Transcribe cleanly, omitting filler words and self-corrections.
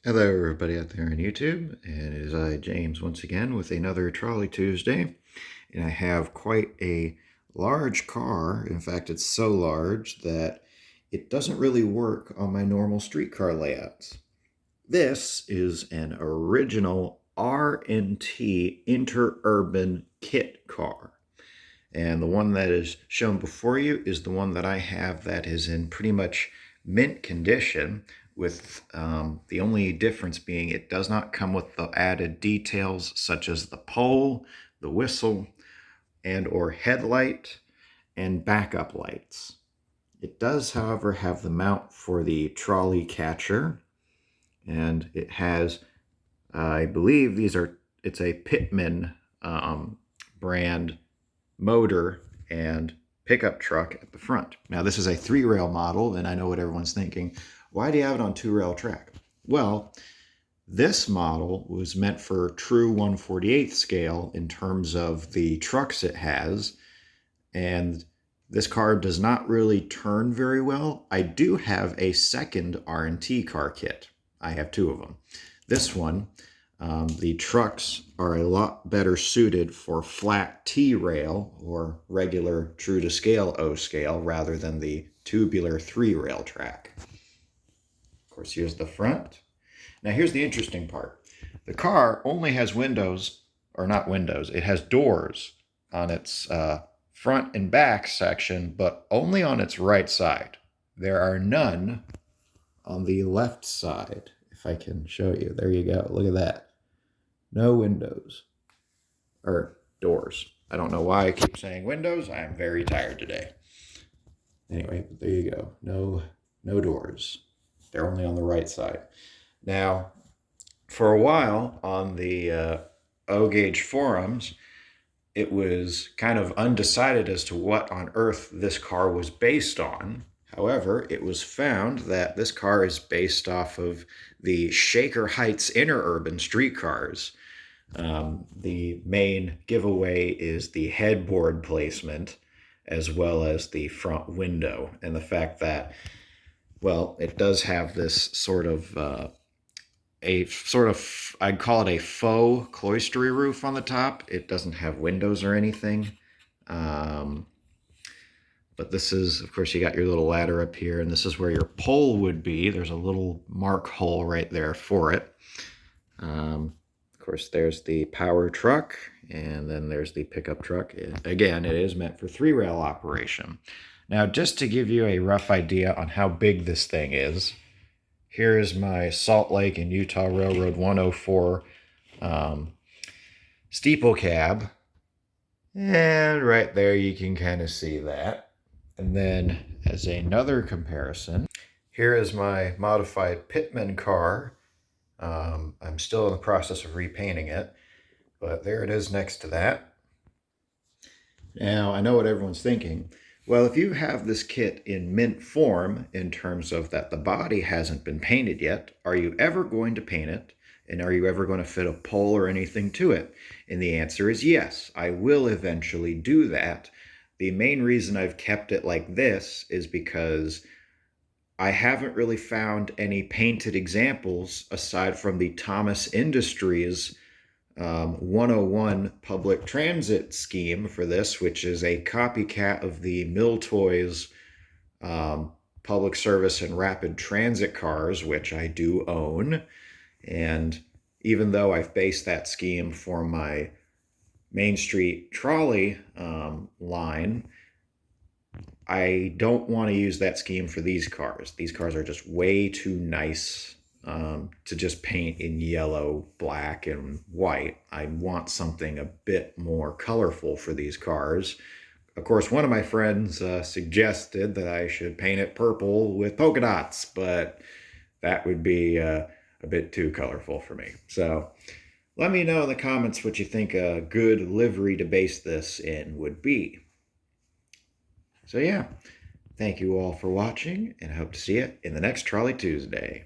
Hello everybody out there on YouTube, and it is I, James, once again with another Trolley Tuesday. And I have quite a large car. In fact, it's so large that it doesn't really work on my normal streetcar layouts. This is an original R&T Interurban kit car. And the one that is shown before you is the one that I have that is in pretty much mint condition, with the only difference being it does not come with the added details such as the pole, the whistle, and or headlight and backup lights. It does, however, have the mount for the trolley catcher, and it has, I believe it's a Pitman brand motor and pickup truck at the front. Now, this is a 3-rail model, and I know what everyone's thinking. Why do you have it on 2-rail track? Well, this model was meant for true 1/48th scale in terms of the trucks it has, and this car does not really turn very well. I do have a second R&T car kit. I have 2 of them. This one, the trucks are a lot better suited for flat T-rail or regular true to scale O scale rather than the tubular 3-rail track. Of course, here's the front. Now here's the interesting part. The car only has windows, or not windows, it has doors on its front and back section, but only on its right side. There are none on the left side. If I can show you, there you go, look at that. No windows, or doors. I don't know why I keep saying windows. I am very tired today. Anyway, there you go. No doors. They're only on the right side. Now, for a while on the O-Gauge forums, it was kind of undecided as to what on earth this car was based on. However, it was found that this car is based off of the Shaker Heights Interurban streetcars. The main giveaway is the headboard placement as well as the front window, and the fact that, well, it does have this I'd call it a faux cloistery roof on the top. It doesn't have windows or anything. But this is, of course, you got your little ladder up here, and this is where your pole would be. There's a little mark hole right there for it. Of course, there's the power truck, and then there's the pickup truck. Again, it is meant for 3-rail operation. Now, just to give you a rough idea on how big this thing is, here is my Salt Lake and Utah Railroad 104 steeple cab. And right there, you can kind of see that. And then as another comparison, here is my modified Pitman car. I'm still in the process of repainting it, but there it is next to that. Now, I know what everyone's thinking. Well, if you have this kit in mint form, in terms of that the body hasn't been painted yet, are you ever going to paint it? And are you ever going to fit a pole or anything to it? And the answer is yes, I will eventually do that. The main reason I've kept it like this is because I haven't really found any painted examples aside from the Thomas Industries 101 public transit scheme for this, which is a copycat of the Mill Toys public service and rapid transit cars, which I do own. And even though I've based that scheme for my Main Street trolley line, I don't want to use that scheme for these cars. These cars are just way too nice to just paint in yellow, black, and white. I want something a bit more colorful for these cars. Of course, one of my friends suggested that I should paint it purple with polka dots, but that would be a bit too colorful for me. So let me know in the comments what you think a good livery to base this in would be. So yeah, thank you all for watching, and I hope to see you in the next Trolley Tuesday.